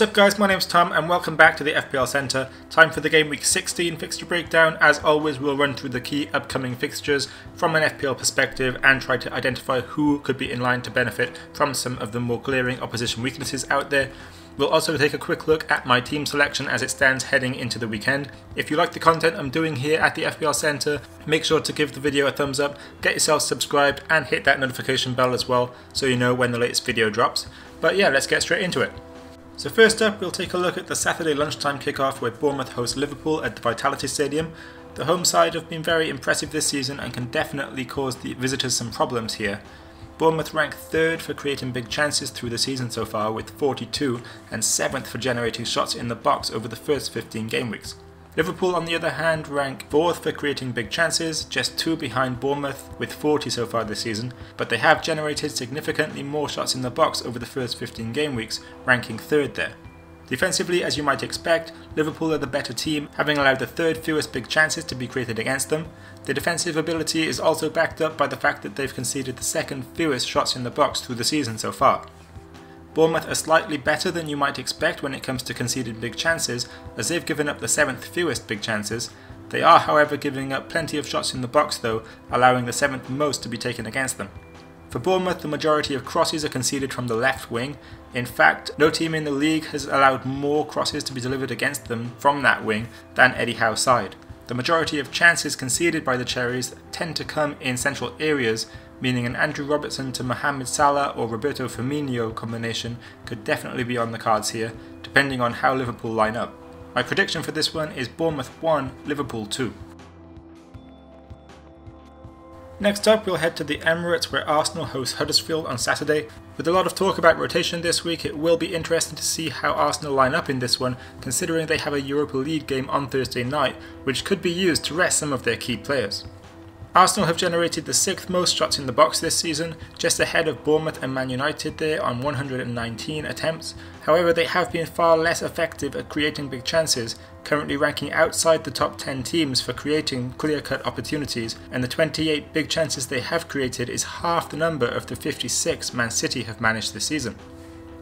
What's up guys, my name's Tom and welcome back to the FPL Centre. Time for the Game Week 16 fixture breakdown. As always, we'll run through the key upcoming fixtures from an FPL perspective and try to identify who could be in line to benefit from some of the more glaring opposition weaknesses out there. We'll also take a quick look at my team selection as it stands heading into the weekend. If you like the content I'm doing here at the FPL Centre, make sure to give the video a thumbs up, get yourself subscribed and hit that notification bell as well so you know when the latest video drops. But yeah, let's get straight into it. So first up, we'll take a look at the Saturday lunchtime kickoff where Bournemouth host Liverpool at the Vitality Stadium. The home side have been very impressive this season and can definitely cause the visitors some problems here. Bournemouth rank 3rd for creating big chances through the season so far with 42 and 7th for generating shots in the box over the first 15 game weeks. Liverpool on the other hand rank 4th for creating big chances, just 2 behind Bournemouth with 40 so far this season, but they have generated significantly more shots in the box over the first 15 game weeks, ranking 3rd there. Defensively, as you might expect, Liverpool are the better team, having allowed the 3rd fewest big chances to be created against them. Their defensive ability is also backed up by the fact that they've conceded the 2nd fewest shots in the box through the season so far. Bournemouth are slightly better than you might expect when it comes to conceded big chances, as they've given up the 7th fewest big chances. They are however giving up plenty of shots in the box though, allowing the 7th most to be taken against them. For Bournemouth, the majority of crosses are conceded from the left wing. In fact, no team in the league has allowed more crosses to be delivered against them from that wing than Eddie Howe's side. The majority of chances conceded by the Cherries tend to come in central areas, meaning an Andrew Robertson to Mohamed Salah or Roberto Firmino combination could definitely be on the cards here, depending on how Liverpool line up. My prediction for this one is Bournemouth 1, Liverpool 2. Next up, we'll head to the Emirates where Arsenal host Huddersfield on Saturday. With a lot of talk about rotation this week, it will be interesting to see how Arsenal line up in this one, considering they have a Europa League game on Thursday night, which could be used to rest some of their key players. Arsenal have generated the 6th most shots in the box this season, just ahead of Bournemouth and Man United there on 119 attempts. However, they have been far less effective at creating big chances, currently ranking outside the top 10 teams for creating clear-cut opportunities, and the 28 big chances they have created is half the number of the 56 Man City have managed this season.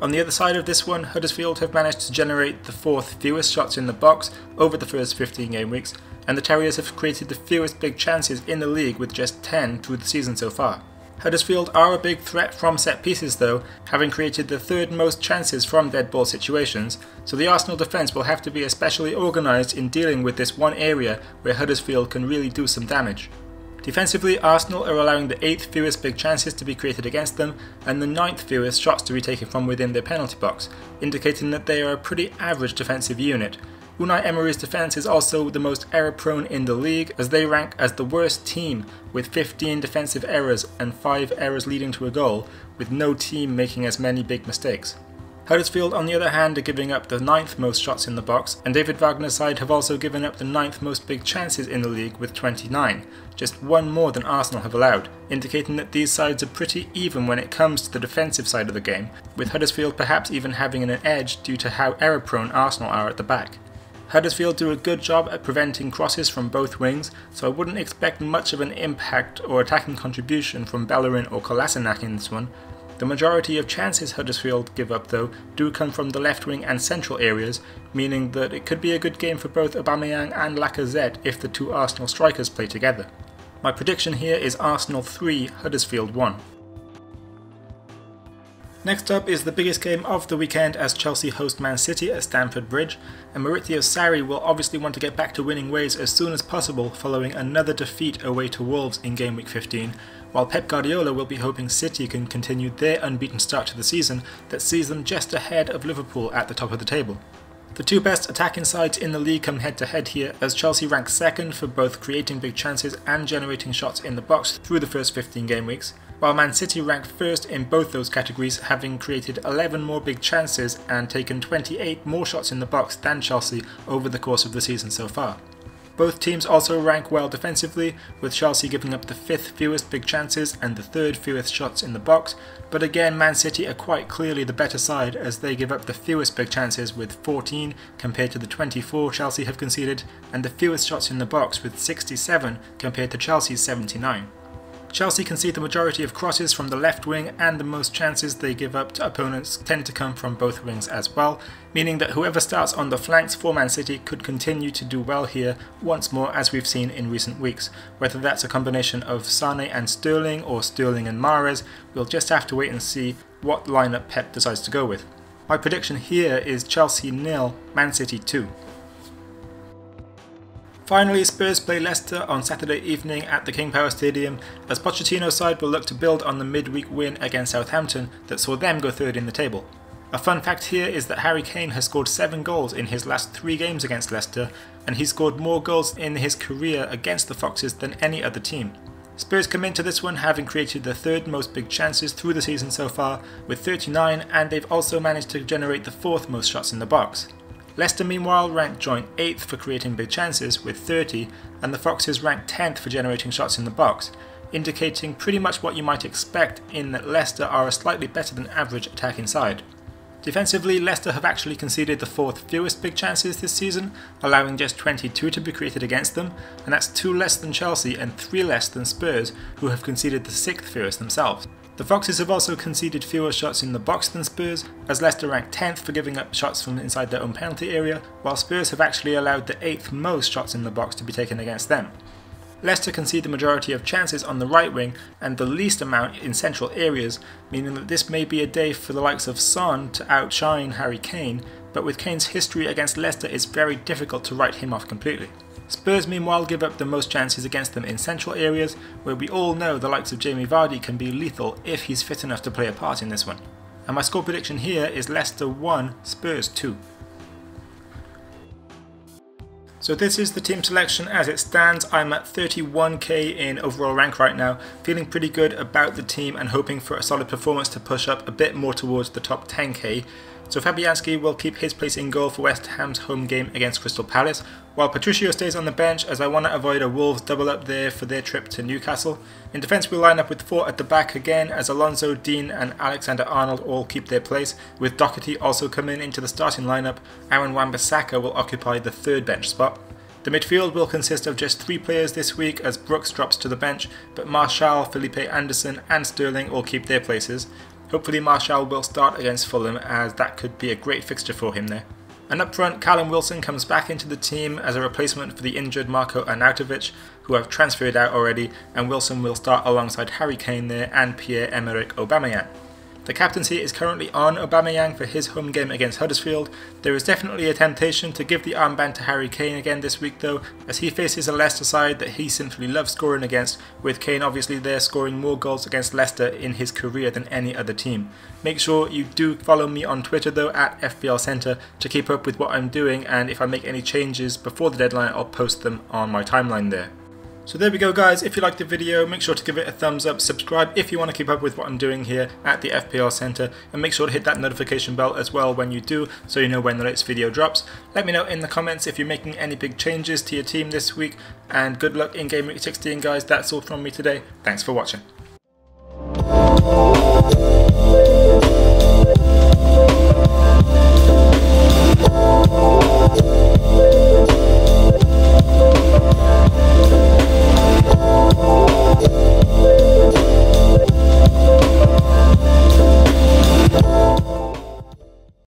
On the other side of this one, Huddersfield have managed to generate the 4th fewest shots in the box over the first 15 game weeks, and the Terriers have created the fewest big chances in the league with just 10 through the season so far. Huddersfield are a big threat from set pieces though, having created the 3rd most chances from dead ball situations, so the Arsenal defence will have to be especially organised in dealing with this one area where Huddersfield can really do some damage. Defensively, Arsenal are allowing the 8th fewest big chances to be created against them and the 9th fewest shots to be taken from within their penalty box, indicating that they are a pretty average defensive unit. Unai Emery's defence is also the most error-prone in the league, as they rank as the worst team with 15 defensive errors and 5 errors leading to a goal, with no team making as many big mistakes. Huddersfield on the other hand are giving up the 9th most shots in the box, and David Wagner's side have also given up the 9th most big chances in the league with 29, just 1 more than Arsenal have allowed, indicating that these sides are pretty even when it comes to the defensive side of the game, with Huddersfield perhaps even having an edge due to how error-prone Arsenal are at the back. Huddersfield do a good job at preventing crosses from both wings, so I wouldn't expect much of an impact or attacking contribution from Bellerin or Kolasinac in this one. The majority of chances Huddersfield give up though do come from the left wing and central areas, meaning that it could be a good game for both Aubameyang and Lacazette if the 2 Arsenal strikers play together. My prediction here is Arsenal 3, Huddersfield 1. Next up is the biggest game of the weekend as Chelsea host Man City at Stamford Bridge, and Maurizio Sarri will obviously want to get back to winning ways as soon as possible following another defeat away to Wolves in Game Week 15, while Pep Guardiola will be hoping City can continue their unbeaten start to the season that sees them just ahead of Liverpool at the top of the table. The 2 best attacking sides in the league come head to head here, as Chelsea ranks 2nd for both creating big chances and generating shots in the box through the first 15 game weeks, while Man City rank 1st in both those categories, having created 11 more big chances and taken 28 more shots in the box than Chelsea over the course of the season so far. Both teams also rank well defensively, with Chelsea giving up the 5th fewest big chances and the 3rd fewest shots in the box, but again Man City are quite clearly the better side as they give up the fewest big chances with 14 compared to the 24 Chelsea have conceded, and the fewest shots in the box with 67 compared to Chelsea's 79. Chelsea concede the majority of crosses from the left wing, and the most chances they give up to opponents tend to come from both wings as well, meaning that whoever starts on the flanks for Man City could continue to do well here once more, as we've seen in recent weeks. Whether that's a combination of Sane and Sterling or Sterling and Mahrez, we'll just have to wait and see what lineup Pep decides to go with. My prediction here is Chelsea 0, Man City 2. Finally, Spurs play Leicester on Saturday evening at the King Power Stadium, as Pochettino's side will look to build on the midweek win against Southampton that saw them go third in the table. A fun fact here is that Harry Kane has scored 7 goals in his last 3 games against Leicester, and he's scored more goals in his career against the Foxes than any other team. Spurs come into this one having created the 3rd most big chances through the season so far with 39, and they've also managed to generate the 4th most shots in the box. Leicester meanwhile ranked joint 8th for creating big chances with 30, and the Foxes ranked 10th for generating shots in the box, indicating pretty much what you might expect in that Leicester are a slightly better than average attacking side. Defensively, Leicester have actually conceded the 4th fewest big chances this season, allowing just 22 to be created against them, and that's 2 less than Chelsea and 3 less than Spurs, who have conceded the 6th fewest themselves. The Foxes have also conceded fewer shots in the box than Spurs, as Leicester ranked 10th for giving up shots from inside their own penalty area, while Spurs have actually allowed the 8th most shots in the box to be taken against them. Leicester concede the majority of chances on the right wing and the least amount in central areas, meaning that this may be a day for the likes of Son to outshine Harry Kane, but with Kane's history against Leicester it's very difficult to write him off completely. Spurs meanwhile give up the most chances against them in central areas, where we all know the likes of Jamie Vardy can be lethal if he's fit enough to play a part in this one. And my score prediction here is Leicester 1, Spurs 2. So this is the team selection as it stands. I'm at 31k in overall rank right now, feeling pretty good about the team and hoping for a solid performance to push up a bit more towards the top 10k. So Fabianski will keep his place in goal for West Ham's home game against Crystal Palace, while Patricio stays on the bench as I want to avoid a Wolves double up there for their trip to Newcastle. In defence we'll line up with 4 at the back again, as Alonso, Dean and Alexander-Arnold all keep their place, with Doherty also coming into the starting lineup. Aaron Wan-Bissaka will occupy the 3rd bench spot. The midfield will consist of just 3 players this week, as Brooks drops to the bench, but Martial, Felipe Anderson and Sterling all keep their places. Hopefully Martial will start against Fulham, as that could be a great fixture for him there. And up front, Callum Wilson comes back into the team as a replacement for the injured Marko Arnautovic, who have transferred out already, and Wilson will start alongside Harry Kane there and Pierre-Emerick Aubameyang. The captaincy is currently on Aubameyang for his home game against Huddersfield. There is definitely a temptation to give the armband to Harry Kane again this week though, as he faces a Leicester side that he simply loves scoring against, with Kane obviously there scoring more goals against Leicester in his career than any other team. Make sure you do follow me on Twitter though, at FPL Centre, to keep up with what I'm doing, and if I make any changes before the deadline I'll post them on my timeline there. So there we go guys, if you liked the video make sure to give it a thumbs up, subscribe if you want to keep up with what I'm doing here at the FPL Centre, and make sure to hit that notification bell as well when you do, so you know when the latest video drops. Let me know in the comments if you're making any big changes to your team this week, and good luck in Game Week 16 guys. That's all from me today, thanks for watching.